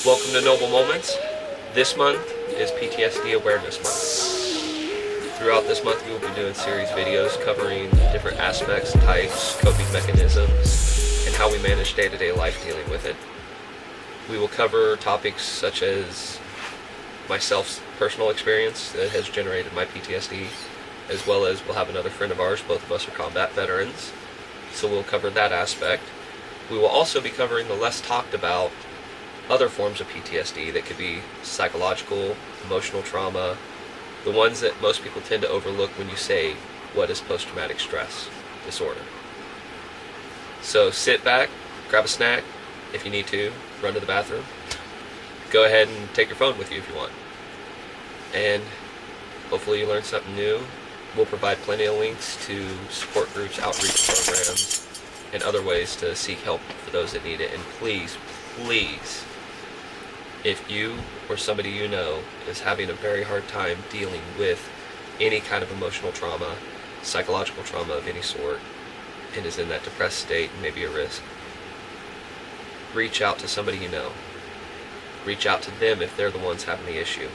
Welcome to Noble Moments. This month is PTSD Awareness Month. Throughout this month we will be doing series videos covering different aspects, types, coping mechanisms, and how we manage day-to-day life dealing with it. We will cover topics such as myself's personal experience that has generated my PTSD, as well as we'll have another friend of ours. Both of us are combat veterans, so we'll cover that aspect. We will also be covering the less talked about other forms of PTSD that could be psychological, emotional trauma, the ones that most people tend to overlook when you say, what is post-traumatic stress disorder? So sit back, grab a snack, if you need to, run to the bathroom. Go ahead and take your phone with you if you want. And hopefully you learn something new. We'll provide plenty of links to support groups, outreach programs, and other ways to seek help for those that need it. And please, please, if you or somebody you know is having a very hard time dealing with any kind of emotional trauma, psychological trauma of any sort, and is in that depressed state and maybe a risk, reach out to somebody you know. Reach out to them if they're the ones having the issue.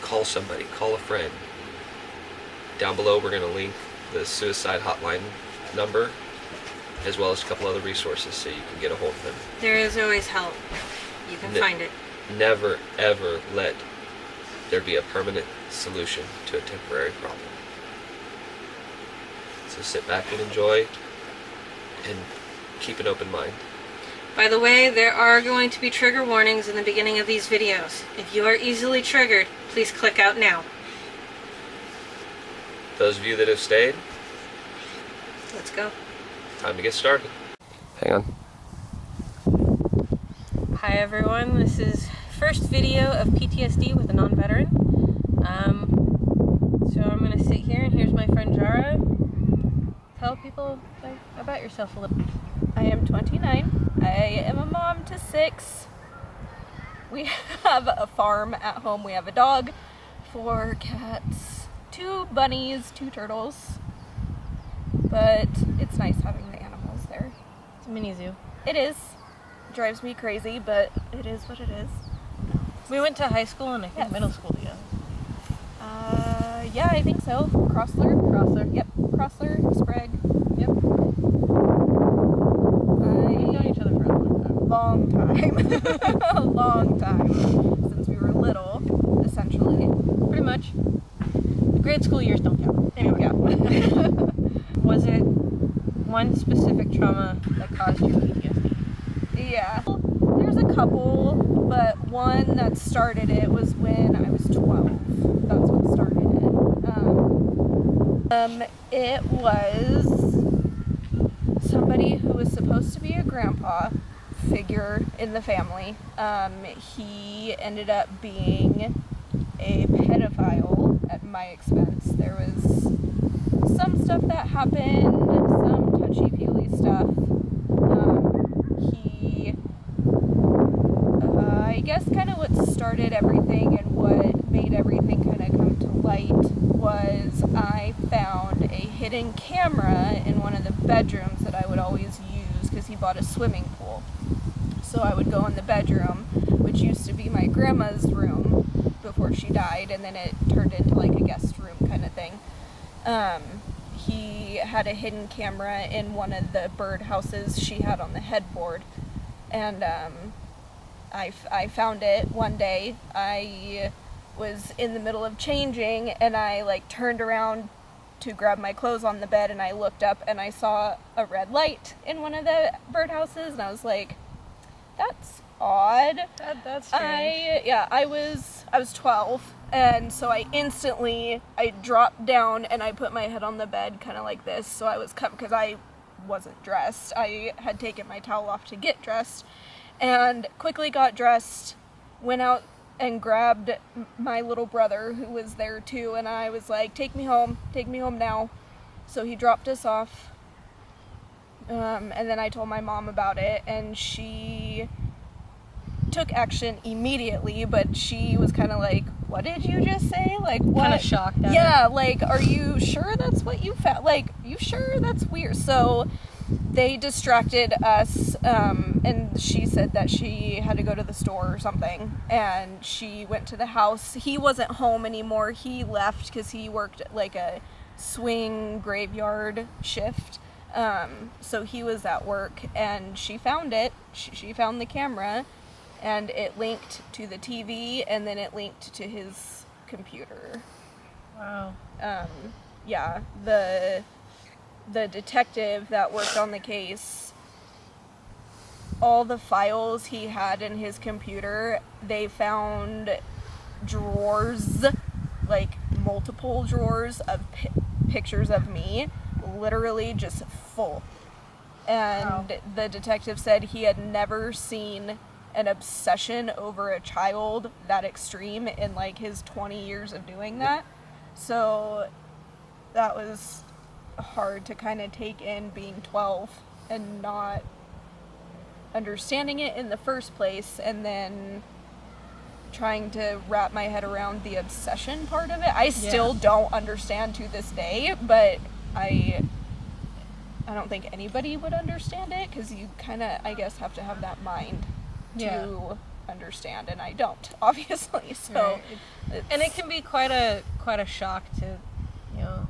Call somebody, call a friend. Down below we're going to link the suicide hotline number, as well as a couple other resources so you can get a hold of them. There is always help. You can find it. Never, ever let there be a permanent solution to a temporary problem. So sit back and enjoy, and keep an open mind. By the way, there are going to be trigger warnings in the beginning of these videos. If you are easily triggered, please click out now. Those of you that have stayed, Let's go. time to get started. Hang on. Hi everyone, this is first video of PTSD with a non-veteran. So I'm going to sit here, and here's my friend Jara. Tell people about yourself a little. I am 29. I am a mom to 6. We have a farm at home. We have a dog, 4 cats, 2 bunnies, 2 turtles. But it's nice having the animals there. It's a mini zoo. It is. Drives me crazy, but it is what it is. We went to high school and I think middle school together. Yeah, I think so. Crossler. Yep. Crossler, Sprague. Yep. We've known each other for a long time. A long time. Since we were little, essentially. Pretty much. The grade school years don't count. Anyway, Yeah. was it one specific trauma that caused your PTSD? Yeah. There's a couple, but one that started it was when I was 12. That's what started it. It was somebody who was supposed to be a grandpa figure in the family. He ended up being a pedophile at my expense. There was some stuff that happened, some touchy-feely stuff. I guess kind of what started everything and what made everything kind of come to light was I found a hidden camera in one of the bedrooms that I would always use because he bought a swimming pool. So I would go in the bedroom, which used to be my grandma's room before she died, and then it turned into like a guest room kind of thing. He had a hidden camera in one of the bird houses she had on the headboard, and I found it one day. I was in the middle of changing, and I like turned around to grab my clothes on the bed, and I looked up and I saw a red light in one of the birdhouses, and I was like, that's odd. That's strange. I was 12, and so I dropped down and I put my head on the bed kind of like this, so I was because I wasn't dressed. I had taken my towel off to get dressed, and quickly got dressed, went out and grabbed my little brother who was there too, and I was like, take me home now. So he dropped us off, and then I told my mom about it, and she took action immediately, but she was kind of like, what did you just say? Like, what? Kind of shocked at Yeah, like, are you sure that's what you found? Like, you sure? That's weird. So they distracted us, and she said that she had to go to the store or something, and she went to the house. He wasn't home anymore. He left because he worked like a swing graveyard shift. So he was at work, and she found it. She found the camera, and it linked to the TV, and then it linked to his computer. Wow. Yeah, the detective that worked on the case, all the files he had in his computer, they found drawers, like multiple drawers of pictures of me, literally just full. And Wow. the detective said he had never seen an obsession over a child that extreme in like his 20 years of doing that. So that was hard to kind of take in, being 12 and not understanding it in the first place, and then trying to wrap my head around the obsession part of it. I still don't understand to this day, but I don't think anybody would understand it, because you kind of, I guess, have to have that mind to understand, and I don't, obviously. So Right. And it can be quite a shock to, you know,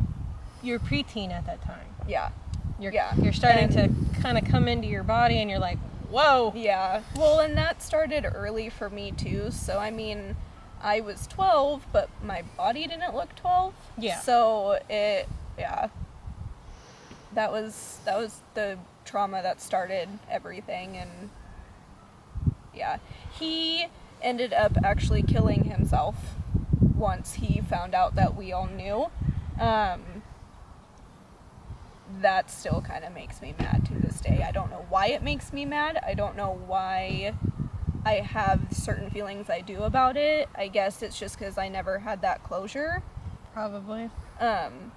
you're preteen at that time. yeah. You're starting to kind of come into your body, and you're like, whoa. Yeah. Well, and that started early for me too. So I mean, I was 12, but my body didn't look 12. Yeah. So that was the trauma that started everything. And yeah, he ended up actually killing himself once he found out that we all knew. That still kind of makes me mad to this day. I don't know why it makes me mad. I don't know why I have certain feelings I do about it. I guess it's just because I never had that closure. Probably.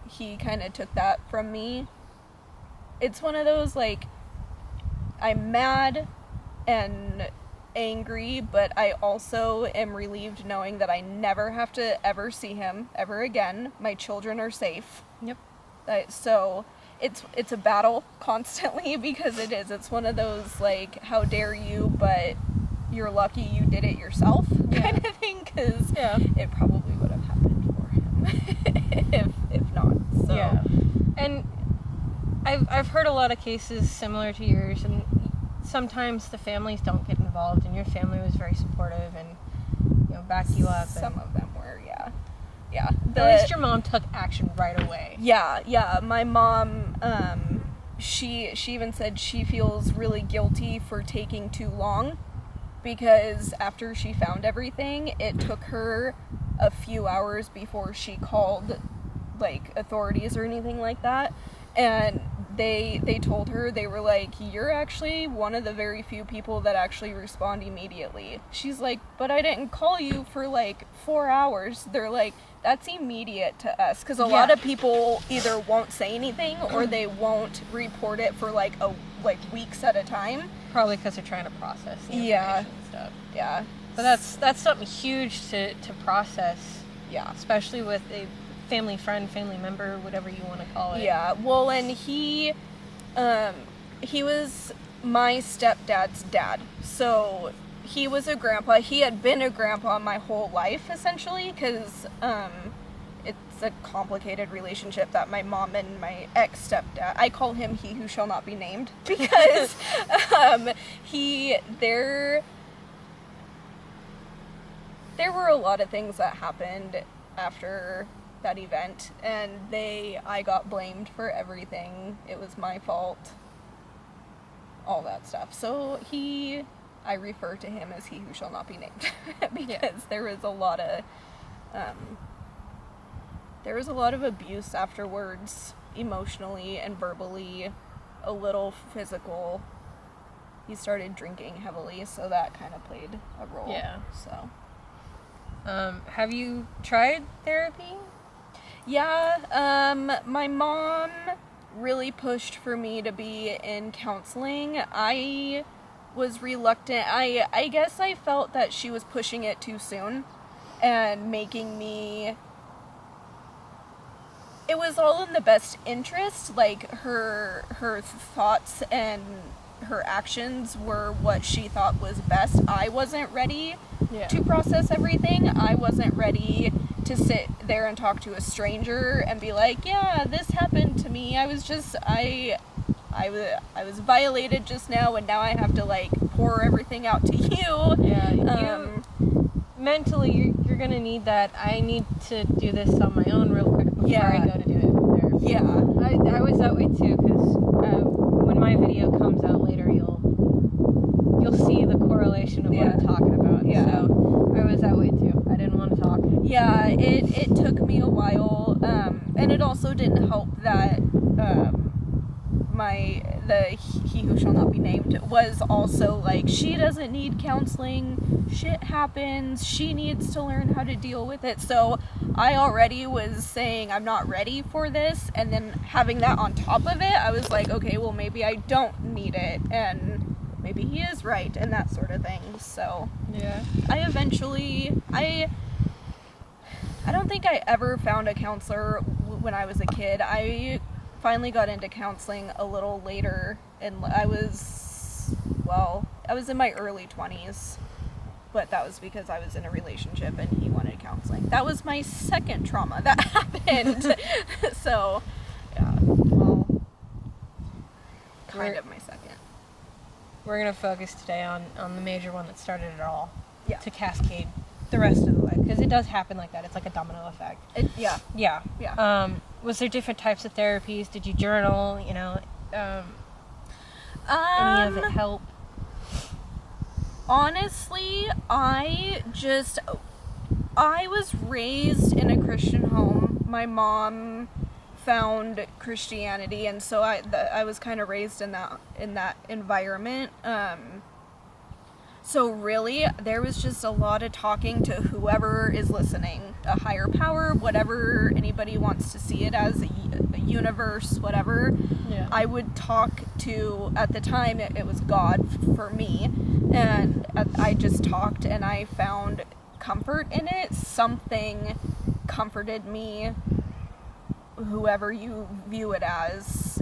He kind of took that from me. It's one of those, like, I'm mad and angry, but I also am relieved knowing that I never have to ever see him ever again. My children are safe. Yep. So it's a battle constantly, because it's one of those, like, how dare you, but you're lucky you did it yourself kind of thing, because it probably would have happened for him if not. So Yeah. And I've heard a lot of cases similar to yours, and sometimes the families don't get involved, and your family was very supportive and, you know, backed you up. some of them were, yeah. At least your mom took action right away. Yeah. My mom, she even said she feels really guilty for taking too long, because after she found everything, it took her a few hours before she called, like, authorities or anything like that. And they told her, they were like, you're actually one of the very few people that actually respond immediately. She's like, but I didn't call you for like 4 hours. They're like, that's immediate to us, because a lot of people either won't say anything or they won't report it for like weeks at a time. Probably because they're trying to process the information and stuff. Yeah. But that's something huge to process. Yeah. Especially with a family friend, family member, whatever you want to call it. Yeah. Well, and he was my stepdad's dad. So he was a grandpa. He had been a grandpa my whole life, essentially, because it's a complicated relationship that my mom and my ex-stepdad, I call him he who shall not be named, because there were a lot of things that happened after that event, and I got blamed for everything. It was my fault. All that stuff. So I refer to him as he who shall not be named, because there was a lot of abuse afterwards, emotionally and verbally, a little physical. He started drinking heavily, so that kind of played a role. Yeah. So. Have you tried therapy? Yeah, my mom really pushed for me to be in counseling. I was reluctant. I guess I felt that she was pushing it too soon and making me it was all in the best interest. Like, her thoughts and her actions were what she thought was best. I wasn't ready to process everything. I wasn't ready to sit there and talk to a stranger and be like, yeah, this happened to me. I was just, I was violated just now, and now I have to, like, pour everything out to you. Yeah, mentally, you're gonna need that. I need to do this on my own real quick before I go to do it there. Yeah. I was that way too, because when my video comes out later, you'll see the correlation of what I'm talking about. Yeah. So I was that way too. I didn't want to talk. Yeah, it took me a while, and it also didn't help that he who shall not be named was also like, she doesn't need counseling, shit happens, she needs to learn how to deal with it. So I already was saying I'm not ready for this, and then having that on top of it, I was like, okay, well, maybe I don't need it, and maybe he is right, and that sort of thing. So yeah, I don't think I ever found a counselor when I was a kid. I finally got into counseling a little later, and I was in my early 20s, but that was because I was in a relationship and he wanted counseling. That was my second trauma that happened. So, yeah, well, kind of my second. We're going to focus today on the major one that started it all. Yeah. To cascade the rest of the way, because it does happen like that. It's like a domino effect. Yeah. Was there different types of therapies? Did you journal? You know, any of it help? Honestly, I was raised in a Christian home. My mom found Christianity, and so I was kind of raised in that environment. So really, there was just a lot of talking to whoever is listening, a higher power, whatever anybody wants to see it as, a universe, whatever. Yeah. I would talk to, at the time, it was God for me, and I just talked, and I found comfort in it. Something comforted me, whoever you view it as.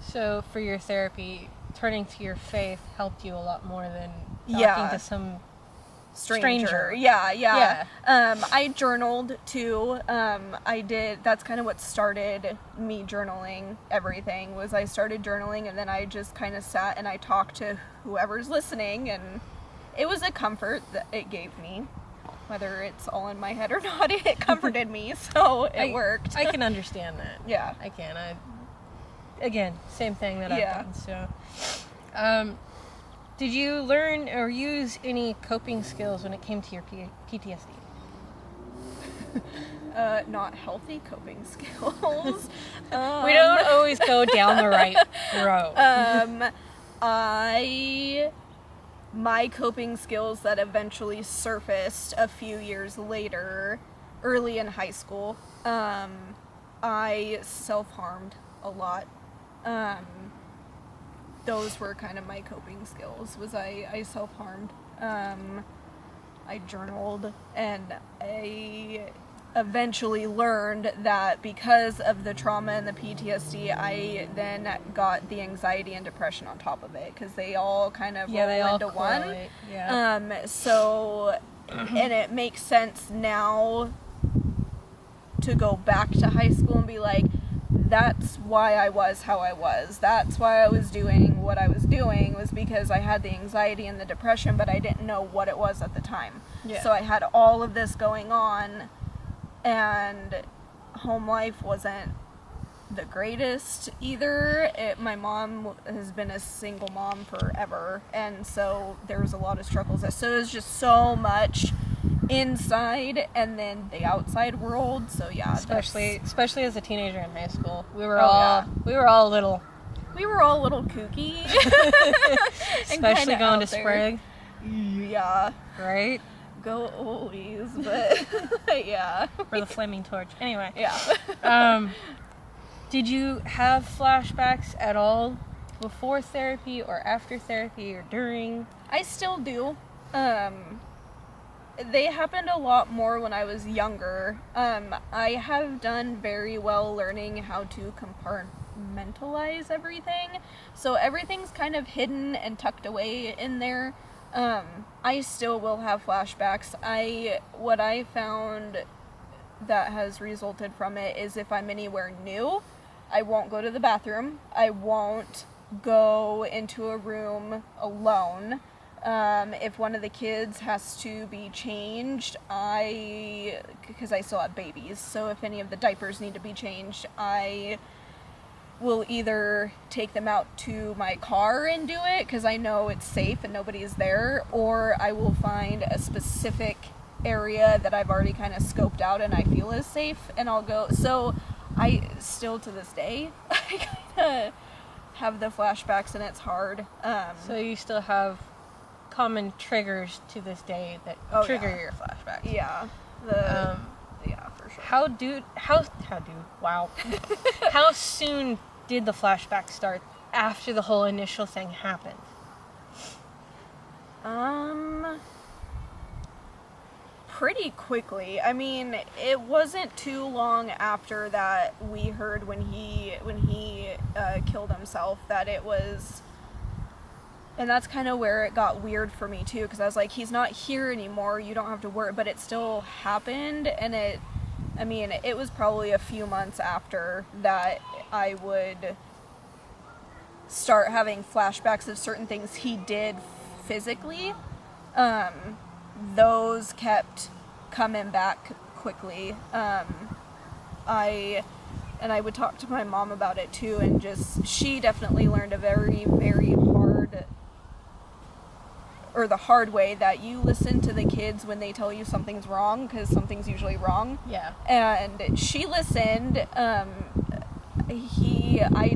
So for your therapy, turning to your faith helped you a lot more than talking to some stranger. Yeah. I journaled too. That's kind of what started me journaling everything, was I started journaling, and then I just kind of sat and I talked to whoever's listening, and it was a comfort that it gave me. Whether it's all in my head or not, it comforted me, so it worked. I can understand that. Yeah. I can. Again, same thing that I've done. So, did you learn or use any coping skills when it came to your PTSD? Not healthy coping skills. We don't always go down the right road. My coping skills that eventually surfaced a few years later, early in high school, I self-harmed a lot. Those were kind of my coping skills, was I self-harmed. I journaled, and I eventually learned that because of the trauma and the PTSD, I then got the anxiety and depression on top of it, because they all kind of roll into one. Yeah. So, and it makes sense now to go back to high school and be like, that's why I was how I was. That's why I was doing what I was doing, was because I had the anxiety and the depression, but I didn't know what it was at the time. Yeah. So I had all of this going on, and home life wasn't the greatest either. My mom has been a single mom forever, and so there was a lot of struggles. So it was just so much inside and then the outside world. So yeah, especially as a teenager in high school, we were all a little kooky. Especially going to spring. Yeah. Right? Go always, but yeah. For the flaming torch. Anyway. Yeah. Did you have flashbacks at all before therapy or after therapy or during? I still do. they happened a lot more when I was younger. I have done very well learning how to compartmentalize everything. So everything's kind of hidden and tucked away in there. I still will have flashbacks. What I found that has resulted from it is if I'm anywhere new, I won't go to the bathroom. I won't go into a room alone. If one of the kids has to be changed, because I still have babies, so if any of the diapers need to be changed, I will either take them out to my car and do it, because I know it's safe and nobody's there, or I will find a specific area that I've already kind of scoped out and I feel is safe, and I'll go. So I still, to this day, I kind of have the flashbacks, and it's hard. So you still have common triggers to this day that trigger your flashbacks. Yeah. Yeah, for sure. Wow. How soon did the flashback start after the whole initial thing happened? Pretty quickly. I mean, it wasn't too long after that we heard when he killed himself that it was. And that's kind of where it got weird for me too, because I was like, he's not here anymore, you don't have to worry, but it still happened, and it was probably a few months after that I would start having flashbacks of certain things he did physically. Those kept coming back quickly. I would talk to my mom about it too, and she definitely learned a very, very the hard way that you listen to the kids when they tell you something's wrong, because something's usually wrong. Yeah. And she listened. I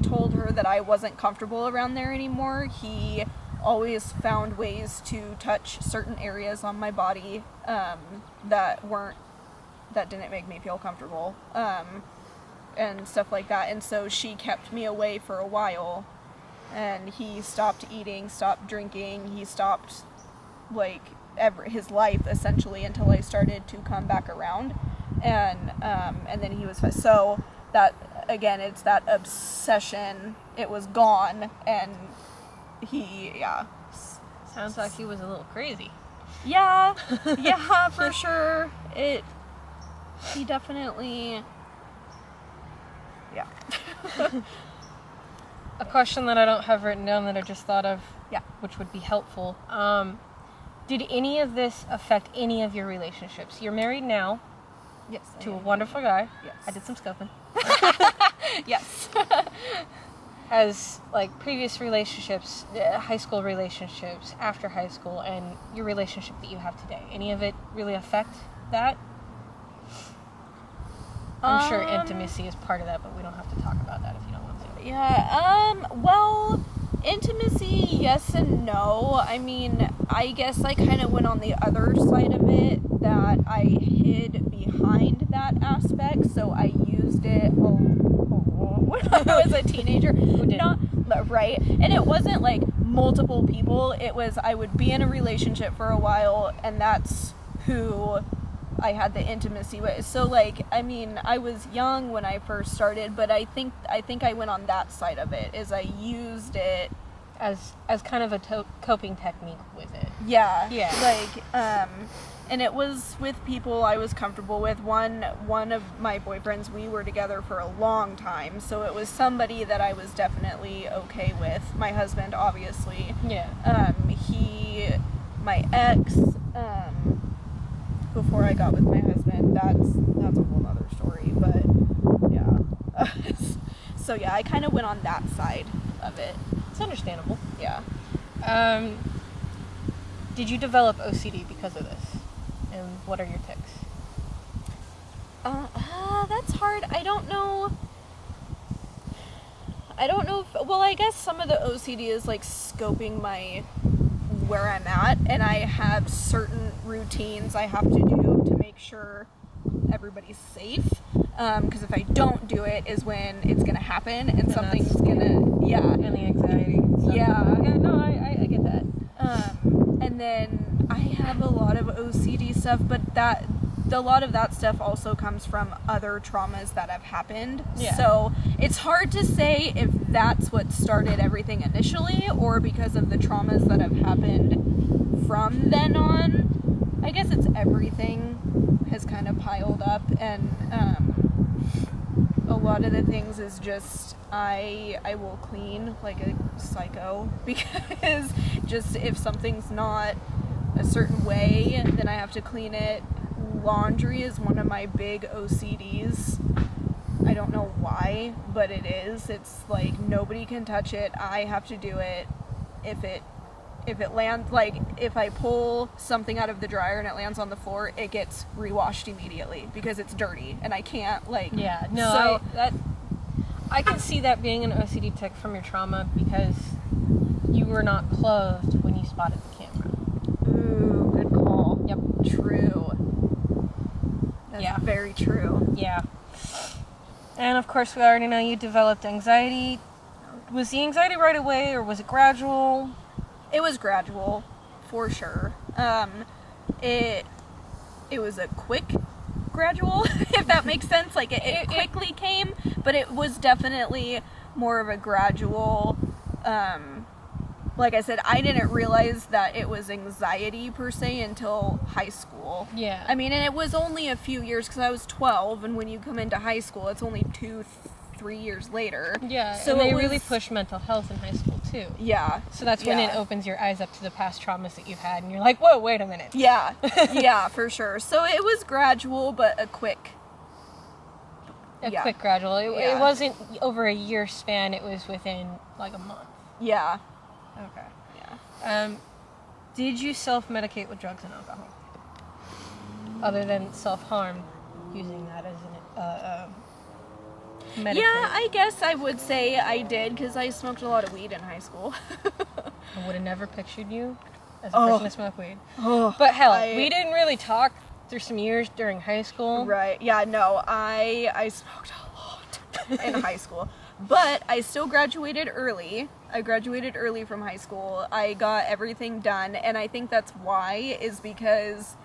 told her that I wasn't comfortable around there anymore. He always found ways to touch certain areas on my body that didn't make me feel comfortable, and stuff like that. And so she kept me away for a while, and he stopped eating, stopped drinking, he stopped his life essentially until I started to come back around, and then he was so that again, it's that obsession. It was gone, and Sounds like he was a little crazy. Yeah, for sure. He definitely, yeah. A question that I don't have written down that I just thought of, Yeah. which would be helpful. Did any of this affect any of your relationships? You're married now. Yes. To a wonderful guy. Yes. I did some scoping. Yes. Has previous relationships, high school relationships, after high school, and your relationship that you have today, any of it really affect that? I'm sure intimacy is part of that, but we don't have to talk about that if you don't want to. Yeah, well, intimacy, yes and no. I mean, I guess I kind of went on the other side of it, that I hid behind that aspect, so I used it when I was a teenager. Who didn't? Right? And it wasn't multiple people, it was I would be in a relationship for a while, and that's who I had the intimacy with. So I mean, I was young when I first started, but I think I went on that side of it, is I used it as kind of a coping technique with it. Yeah. Yeah. And it was with people I was comfortable with. One of my boyfriends, we were together for a long time, so it was somebody that I was definitely okay with. My husband, obviously. Yeah. My ex, before I got with my husband, that's a whole other story, but yeah. So yeah, I kind of went on that side of it. It's understandable. Yeah. Did you develop OCD because of this? And what are your tics? That's hard. I don't know if, well, I guess some of the OCD is scoping where I'm at, and I have certain routines I have to do to make sure everybody's safe, because if I don't do it is when it's gonna happen, and something's gonna, yeah. And the anxiety. Yeah. Yeah, no, I get that. And then I have a lot of OCD stuff, but a lot of that stuff also comes from other traumas that have happened. Yeah. So it's hard to say if that's what started everything initially or because of the traumas that have happened from then on. I guess it's everything has kind of piled up, and a lot of the things is just I will clean like a psycho because just if something's not a certain way, then I have to clean it. Laundry is one of my big OCDs. I don't know why, but it is. It's like nobody can touch it. I have to do it. If it lands, like if I pull something out of the dryer and it lands on the floor, it gets rewashed immediately because it's dirty and I can't like. Yeah, no, So I can see that being an OCD tick from your trauma because you were not clothed when you spotted the camera. ooh, good call. Yep. True. That's Yeah. very true. Yeah. And of course, we already know you developed anxiety. Was the anxiety right away, or was it gradual? It was gradual, for sure. It was a quick gradual, if that makes sense. Like it quickly came, but it was definitely more of a gradual. Like I said, I didn't realize that it was anxiety per se until high school. Yeah. I mean, and it was only a few years because I was 12, and when you come into high school, it's only 2-3 years later. Yeah, So and they it was, really push mental health in high school too. Yeah. So that's when it Yeah. opens your eyes up to the past traumas that you've had, and you're like, whoa, wait a minute. Yeah, yeah, for sure. So it was gradual, but a quick. Yeah. Quick gradual. It Yeah. wasn't over a year span, it was within like a month. Yeah. Okay. Yeah. Did you self-medicate with drugs and alcohol? Other than self-harm, using that as an medicate. Yeah, I guess I would say I did because I smoked a lot of weed in high school. I would have never pictured you as a Oh. person to smoke weed. Oh, But hell, we didn't really talk through some years during high school. Right. Yeah, no, I smoked a lot in high school. But I still graduated early. I graduated early from high school. I got everything done, and I think that's why, is because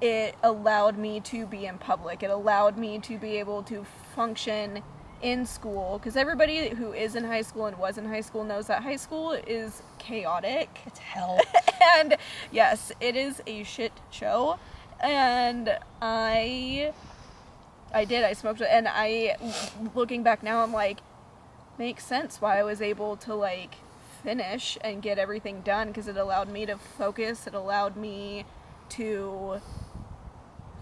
it allowed me to be in public. It allowed me to be able to function in school, because everybody who is in high school and was in high school knows that high school is chaotic. It's hell. And yes, it is a shit show. And I smoked it, and looking back now, I'm like, makes sense why I was able to like finish and get everything done, because it allowed me to focus. It allowed me to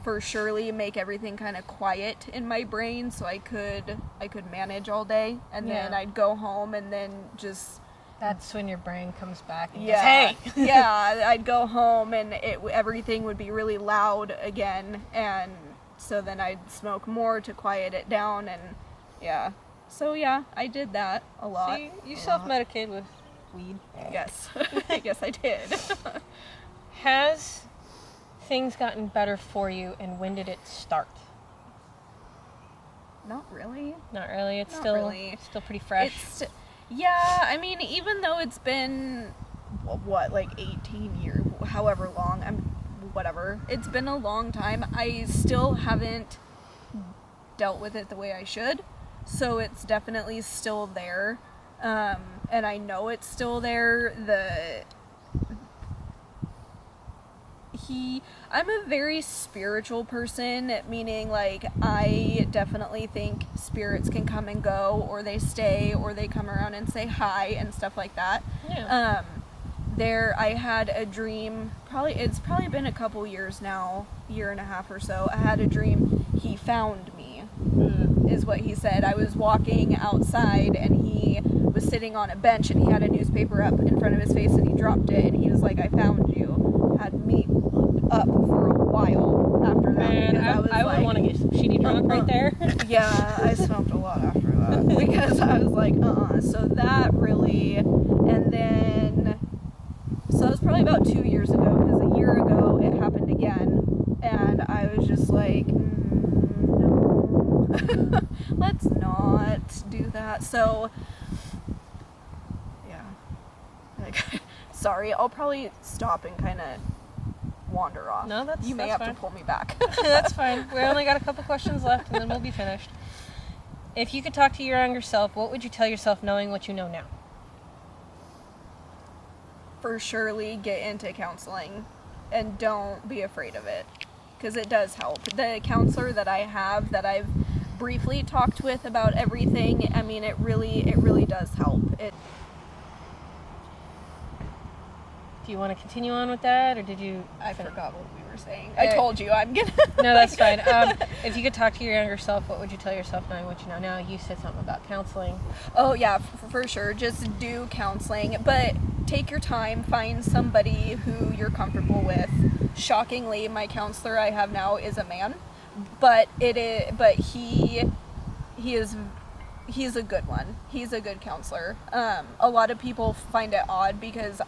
for surely make everything kind of quiet in my brain so I could manage all day, and then Yeah. I'd go home and then just That's when your brain comes back and yeah, goes, hey! yeah, I'd go home and everything would be really loud again, and so then I'd smoke more to quiet it down, and yeah. So yeah, I did that a lot. So you self-medicate with weed. Yes. Yes, I did. Has things gotten better for you, and when did it start? Not really. Not really. It's Not still really. still pretty fresh. Yeah, I mean, even though it's been, what, like 18 years, however long, whatever. It's been a long time. I still haven't dealt with it the way I should. So it's definitely still there. And I know it's still there. I'm a very spiritual person, meaning like I definitely think spirits can come and go, or they stay, or they come around and say hi and stuff like that. Yeah. I had a dream, it's probably been a couple years now, year and a half or so. I had a dream he found me, is what he said. I was walking outside and he was sitting on a bench and he had a newspaper up in front of his face and he dropped it and he was like, "I found you." Had me looked up for a while after that. Man, because I would want to get some shitty drunk right there. Yeah, I smoked a lot after that because I was like, So that really, and then, so that was probably about 2 years ago, because a year ago it happened again, and I was just like, no, let's not do that. So, yeah, like, sorry, I'll probably stop and kind of wander off. No, that's You may that's have fine. to pull me back. That's fine. We only got a couple questions left, and then we'll be finished. If you could talk to your younger self, what would you tell yourself knowing what you know now? For surely get into counseling and don't be afraid of it, because it does help. The counselor that I have, that I've briefly talked with about everything, I mean, it really does help. Do you want to continue on with that, or did you... I forgot what we were saying. I I told you I'm gonna... No, that's fine. If you could talk to your younger self, what would you tell yourself knowing what you know now? You said something about counseling. Oh yeah, for sure. Just do counseling, but take your time. Find somebody who you're comfortable with. Shockingly, my counselor I have now is a man, but he's a good one. He's a good counselor. A lot of people find it odd because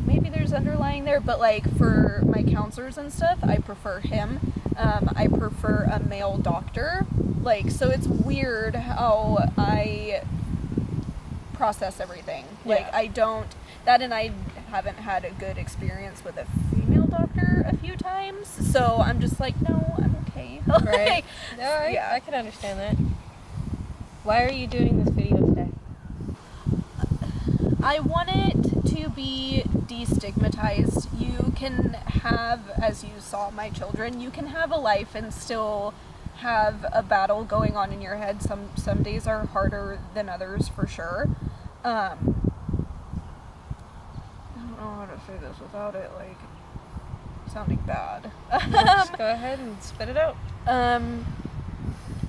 maybe there's underlying there, but like for my counselors and stuff, I prefer him. I prefer a male doctor. Like, so it's weird how I process everything. Yeah. Like, and I haven't had a good experience with a female doctor a few times, so I'm just like, no, I'm okay. Right. No, Yeah. I can understand that. Why are you doing this video today? I want it to be destigmatized. You can have, as you saw my children, you can have a life and still have a battle going on in your head. Some days are harder than others, for sure. I don't know how to say this without it like sounding bad. Just go ahead and spit it out.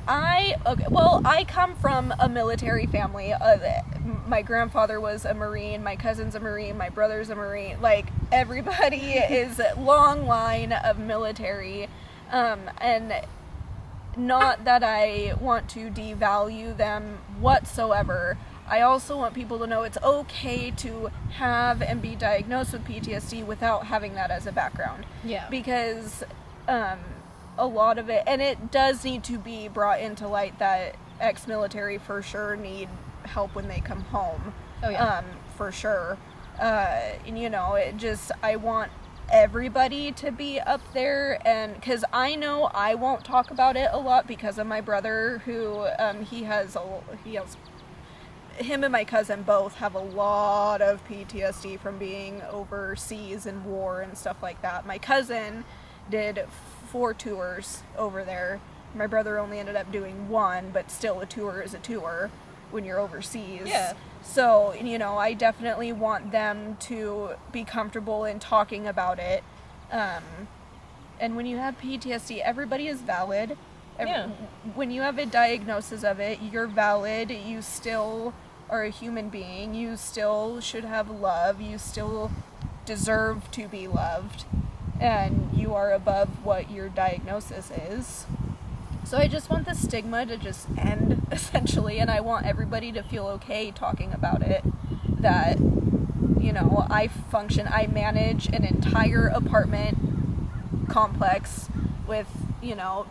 I come from a military family. My grandfather was a Marine, my cousin's a Marine, my brother's a Marine. Like, everybody is a long line of military. And not that I want to devalue them whatsoever. I also want people to know it's okay to have and be diagnosed with PTSD without having that as a background. Yeah. Because a lot of it, and it does need to be brought into light that ex-military for sure need help when they come home. Oh, yeah. For sure. And I want everybody to be up there, and because I know I won't talk about it a lot because of my brother, who him and my cousin both have a lot of PTSD from being overseas in war and stuff like that. My cousin did 4 tours over there. My brother only ended up doing 1, but still a tour is a tour when you're overseas. Yeah. So, I definitely want them to be comfortable in talking about it. And when you have PTSD, everybody is valid. Yeah. When you have a diagnosis of it, you're valid. You still are a human being. You still should have love. You still deserve to be loved. And you are above what your diagnosis is. So I just want the stigma to just end, essentially, and I want everybody to feel okay talking about it. That, I manage an entire apartment complex with,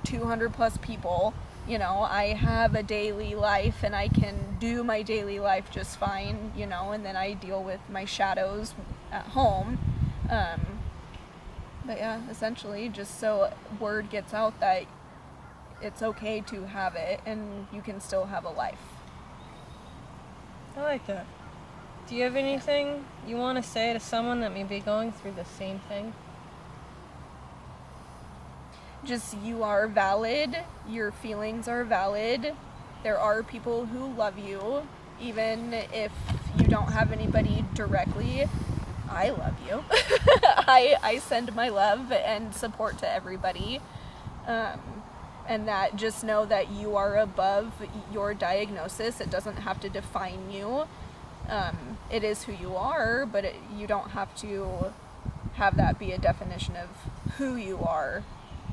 200 plus people. I have a daily life and I can do my daily life just fine, and then I deal with my shadows at home. But yeah, essentially, just so word gets out that it's okay to have it and you can still have a life. I like that. Do you have anything you want to say to someone that may be going through the same thing? Just, you are valid, your feelings are valid, there are people who love you, even if you don't have anybody directly. I love you. I send my love and support to everybody. And that, just know that you are above your diagnosis. It doesn't have to define you. It is who you are, but you don't have to have that be a definition of who you are.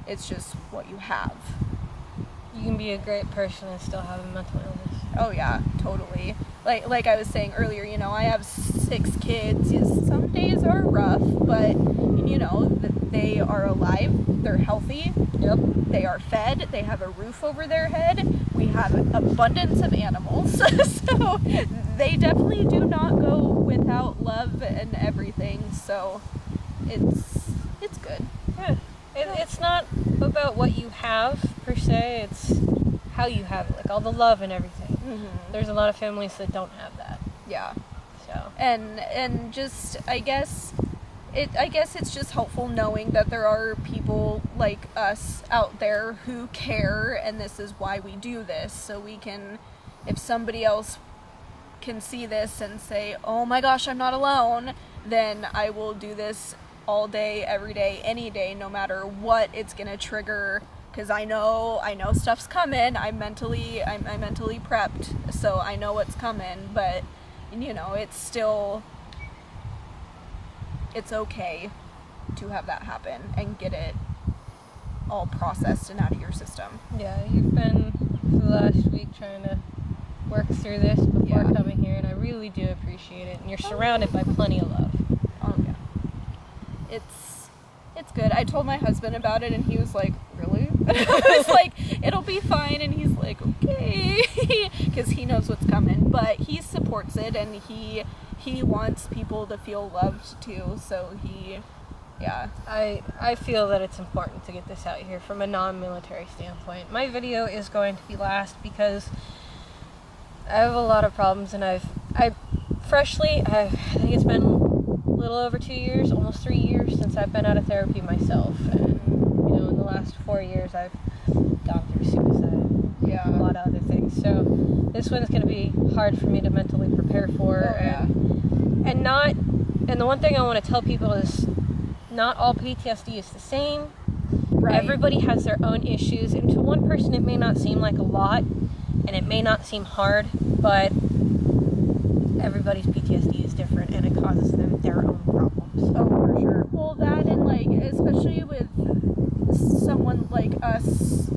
It's just what you have. You can be a great person and still have a mental illness. Oh yeah, totally. Like I was saying earlier, I have 6 kids. Yes, some days are rough, but they are alive, they're healthy. Yep. They are fed, they have a roof over their head, we have an abundance of animals, so they definitely do not go without love and everything, so it's It's good. Yeah. It's not about what you have, per se. It's how you have it. Like, all the love and everything. Mm-hmm. There's a lot of families that don't have that. Yeah. So. And just, I guess it's just helpful knowing that there are people like us out there who care, and this is why we do this. So we can, if somebody else can see this and say, oh my gosh, I'm not alone, then I will do this all day, every day, any day, no matter what it's gonna trigger, because I know stuff's coming. I'm mentally prepped, so I know what's coming. But you know, it's okay to have that happen and get it all processed and out of your system. Yeah, you've been for the last week trying to work through this before coming here, and I really do appreciate it. And you're surrounded by plenty of love. Oh yeah, it's good. I told my husband about it, and he was like, "Really?" I was like, "It'll be fine," and he's like, "Okay," because he knows what's coming. But he supports it, and he wants people to feel loved too. So I feel that it's important to get this out here from a non-military standpoint. My video is going to be last because I have a lot of problems, and I think it's been a little over 2 years, almost 3 years since I've been out of therapy myself. And you know, in the last 4 years, I've gone through suicide, a lot of other things. So this one's going to be hard for me to mentally prepare for, and the one thing I want to tell people is not all PTSD is the same. Right. Everybody has their own issues, and to one person it may not seem like a lot, and it may not seem hard, but everybody's PTSD is different, and it causes them their own problems. Oh, for sure. Well, that, and like, especially with someone like us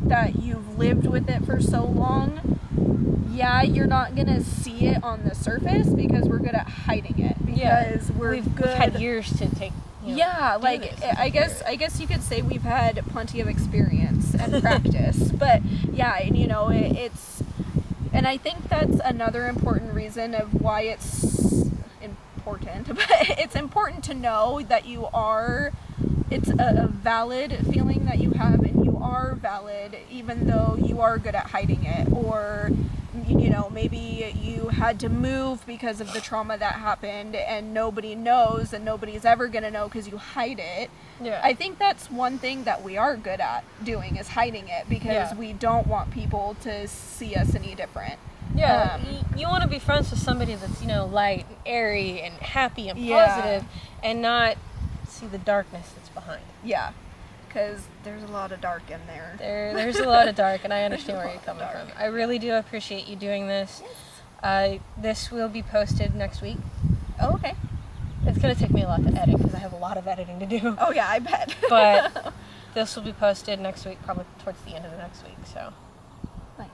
that you've lived with it for so long, you're not gonna see it on the surface because we're good at hiding it. Because we've had years to take. I guess you could say we've had plenty of experience and practice. But you know, it's, and I think that's another important reason of why it's important. But it's important to know that it's a valid feeling that you have, and you are valid even though you are good at hiding it, or you know, maybe you had to move because of the trauma that happened and nobody knows, and nobody's ever gonna know because you hide it. I think that's one thing that we are good at doing, is hiding it, because we don't want people to see us any different. You want to be friends with somebody that's, you know, light and airy and happy and positive, and not see the darkness that's behind. Because there's a lot of dark in there. There's a lot of dark, and I understand where you're coming from. I really do appreciate you doing this. This will be posted next week. Oh, okay. It's going to take me a lot to edit, because I have a lot of editing to do. Oh, yeah, I bet. But this will be posted next week, probably towards the end of the next week, so. Nice.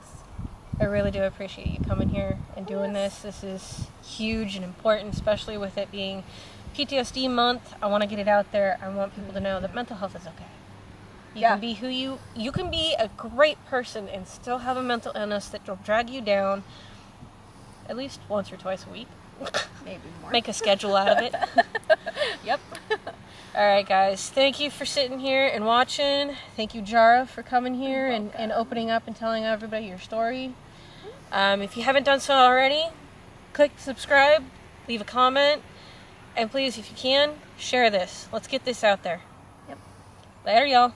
I really do appreciate you coming here and doing this. This is huge and important, especially with it being PTSD month. I want to get it out there. I want people to know that mental health is okay. You can be who you can be a great person and still have a mental illness that will drag you down at least once or twice a week. Maybe more. Make a schedule out of it. Yep. All right, guys. Thank you for sitting here and watching. Thank you, Jara, for coming here and opening up and telling everybody your story. If you haven't done so already, click subscribe, leave a comment, and please, if you can, share this. Let's get this out there. Yep. Later, y'all.